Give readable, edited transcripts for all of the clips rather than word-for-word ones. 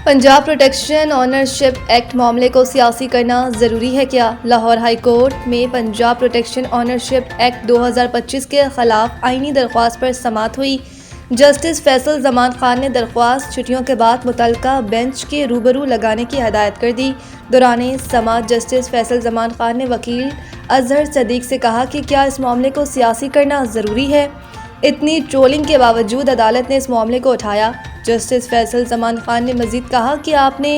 Punjab protection ownership act मामले को सियासी करना ज़रूरी है क्या? लाहौर हाई कोर्ट में पंजाब प्रोटेक्शन ऑनरशिप एक्ट 2025 के खिलाफ आईनी दरख्वास्त पर समाअत हुई। जस्टिस फैसल जमान खान ने दरख्वास्त छुट्टियों के बाद मुतल्लिका बेंच के रूबरू लगाने की हदायत कर दी। दौरान समाअत जस्टिस फैसल जमान खान ने वकील अजहर सदीक से कहा कि क्या इस मामले को सियासी करना ज़रूरी है? इतनी ट्रोलिंग के बावजूद अदालत ने इस मामले को उठाया। जस्टिस फैसल जमान खान ने मजीद कहा कि आपने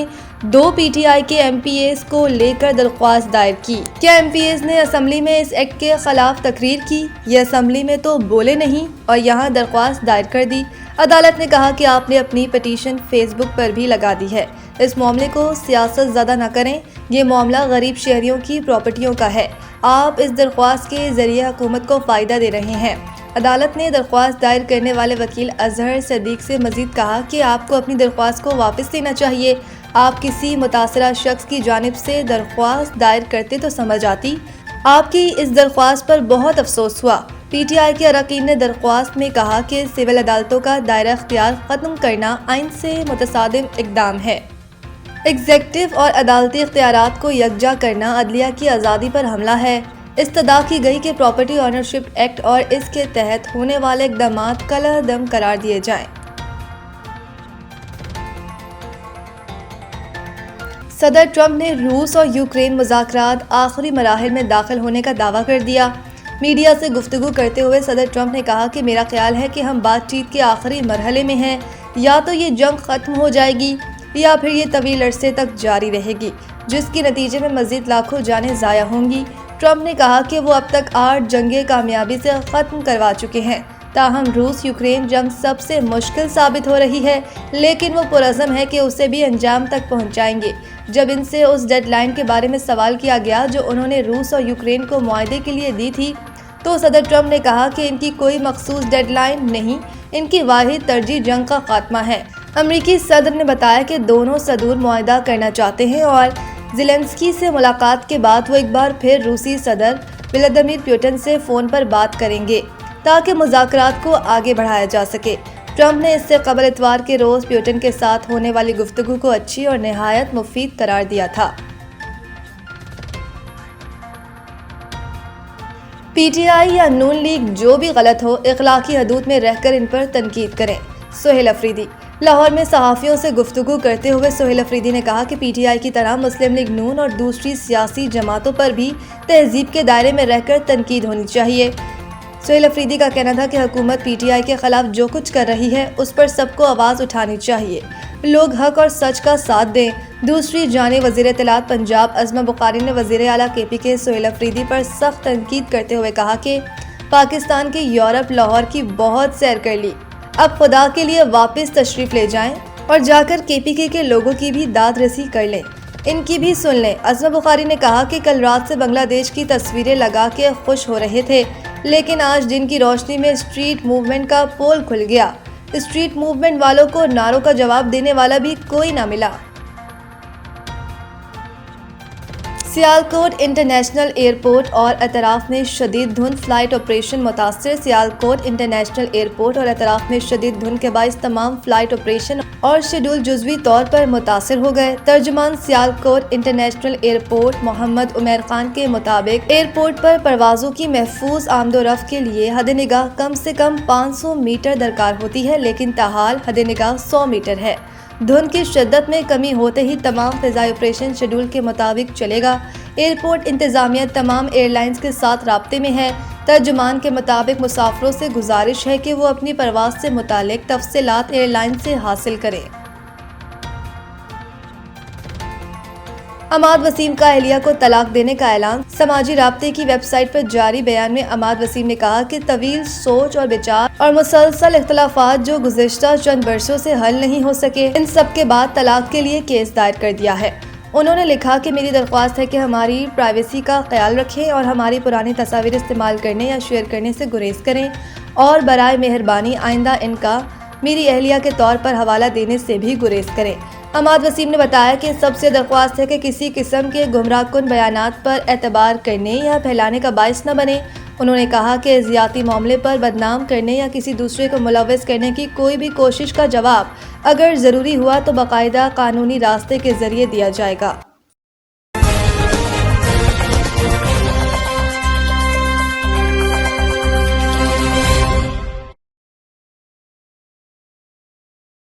2 PTI के MPAs को लेकर दरख्वास्त दायर की। क्या MPAs ने असम्बली में इस एक्ट के खिलाफ तकरीर की? ये असम्बली में तो बोले नहीं और यहाँ दरख्वास्त दायर कर दी। अदालत ने कहा कि आपने अपनी पटिशन फेसबुक पर भी लगा दी है। इस मामले को सियासत ज़्यादा न करें, ये मामला गरीब शहरियों की प्रॉपर्टियों का है। आप इस दरख्वास्त के ज़रिए हुकूमत को फ़ायदा दे रहे हैं। अदालत ने दरख्वास्त दायर करने वाले वकील अजहर सदीक से मजीद कहा कि आपको अपनी दरख्वास्त को वापस लेना चाहिए। आप किसी मुतासरा शख्स की जानिब से दरख्वास्त दायर करते तो समझ आती। आपकी इस दरख्वास्त पर बहुत अफसोस हुआ। PTI के अरकान ने दरख्वास्त में कहा कि सिविल अदालतों का दायरा इख्तियार ख़त्म करना आइन से मुतसादिम इक़दाम है। एग्जेक्टिव और अदालती इख्तियारात को यकजा करना अदलिया की आज़ादी पर हमला है। इस्तदा की गई कि प्रॉपर्टी ऑनरशिप एक्ट और इसके तहत होने वाले इक़दामात कलअदम करार दिए जाएं। सदर ट्रंप ने रूस और यूक्रेन मुज़ाकरात आखिरी मराहिल में दाखिल होने का दावा कर दिया। मीडिया से गुफ्तगू करते हुए सदर ट्रंप ने कहा कि मेरा ख्याल है कि हम बातचीत के आखिरी मरहले में हैं। या तो ये जंग ख़त्म हो जाएगी या फिर ये तवील अरसे तक जारी रहेगी, जिसके नतीजे में मज़ीद लाखों जानें ज़ाया होंगी। ट्रंप ने कहा कि वो अब तक 8 जंगें कामयाबी से ख़त्म करवा चुके हैं। ताहम रूस यूक्रेन जंग सबसे मुश्किल साबित हो रही है, लेकिन वो पुरज़म है कि उसे भी अंजाम तक पहुंचाएंगे। जब इनसे उस डेडलाइन के बारे में सवाल किया गया जो उन्होंने रूस और यूक्रेन को मुआहदे के लिए दी थी, तो सदर ट्रंप ने कहा कि इनकी कोई मखसूस डेडलाइन नहीं, इनकी वाहिद तरजीह जंग का खात्मा है। अमरीकी सदर ने बताया कि दोनों सदूर मुआहदा करना चाहते हैं और ज़ेलेंस्की से मुलाकात के बाद वो एक बार फिर रूसी सदर व्लादिमीर पुतिन से फ़ोन पर बात करेंगे ताकि मुज़ाकरात को आगे बढ़ाया जा सके। ट्रंप ने इससे कबल इतवार के रोज़ पुतिन के साथ होने वाली गुफ्तगू को अच्छी और नहायत मुफीद करार दिया था। PTI या नून लीग जो भी गलत हो, इखलाकी हदूद में रहकर इन पर तनकीद करें। सुहेल अफरीदी। लाहौर में सहाफ़ियों से गुफ्तगू करते हुए सुहेल अफरीदी ने कहा कि PTI की तरह मुस्लिम लीग नून और दूसरी सियासी जमातों पर भी तहजीब के दायरे में रहकर तनकीद होनी चाहिए। सुहेल अफरीदी का कहना था कि हुकूमत PTI के खिलाफ जो कुछ कर रही है उस पर सबको आवाज़ उठानी चाहिए। लोग हक और सच का साथ दें। दूसरी जानिब वज़ीर इत्तलात पंजाब अज़मा बुखारी ने वज़ीर आला KP के सुहेल अफरीदी पर सख्त तनकीद करते हुए कहा कि पाकिस्तान के यूरोप लाहौर की बहुत सैर कर ली, अब खुदा के लिए वापस तशरीफ़ ले जाएं और जाकर KPK के लोगों की भी दाद रसी कर लें, इनकी भी सुन लें। अज़मा बुखारी ने कहा कि कल रात से बांग्लादेश की तस्वीरें लगा के खुश हो रहे थे, लेकिन आज दिन की रोशनी में स्ट्रीट मूवमेंट का पोल खुल गया। स्ट्रीट मूवमेंट वालों को नारों का जवाब देने वाला भी कोई ना मिला। सियालकोट इंटरनेशनल एयरपोर्ट और अतराफ में शदीद धुंध, फ्लाइट ऑपरेशन मुतासर। सियालकोट इंटरनेशनल एयरपोर्ट और अतराफ में शदीद धुंध के बाइस तमाम फ्लाइट ऑपरेशन और शेड्यूल जुज़वी तौर पर मुतासर हो गए। तर्जुमान सियालकोट इंटरनेशनल एयरपोर्ट मोहम्मद उमर खान के मुताबिक एयरपोर्ट पर परवाज़ों की महफूज आमदोरफ्त के लिए हद निगाह कम से कम 500 मीटर दरकार होती है, लेकिन ताहाल हद निगाह 100 मीटर है। धुंध की शिद्दत में कमी होते ही तमाम फ़िज़ाई ऑपरेशन शेड्यूल के मुताबिक चलेगा। एयरपोर्ट इंतज़ामिया तमाम एयरलाइंस के साथ राब्ते में है। तर्जुमान के मुताबिक मुसाफिरों से गुजारिश है कि वो अपनी परवाज़ से मुतालिक तफसीलात एयरलाइन से हासिल करें। अमाद वसीम का अहलिया को तलाक देने का ऐलान। समाजी राब्ते की वेबसाइट पर जारी बयान में अमाद वसीम ने कहा कि तवील सोच और विचार और मुसलसल इख्तलाफात जो गुज़िश्ता चंद बरसों से हल नहीं हो सके, इन सब के बाद तलाक के लिए केस दायर कर दिया है। उन्होंने लिखा कि मेरी दरख्वास्त है कि हमारी प्राइवेसी का ख्याल रखें और हमारी पुरानी तस्वीर इस्तेमाल करने या शेयर करने से गुरेज करें और बराए मेहरबानी आइंदा इनका मेरी अहलिया के तौर पर हवाला देने से भी गुरेज करें। अमाद वसीम ने बताया कि सबसे दरख्वास्त है कि किसी किस्म के गुमराहकुन बयानात पर एतबार करने या फैलाने का बाइस न बने انہوں نے کہا کہ ذاتی معاملے پر بدنام کرنے یا کسی دوسرے کو ملوث کرنے کی کوئی بھی کوشش کا جواب اگر ضروری ہوا تو باقاعدہ قانونی راستے کے ذریعے دیا جائے گا۔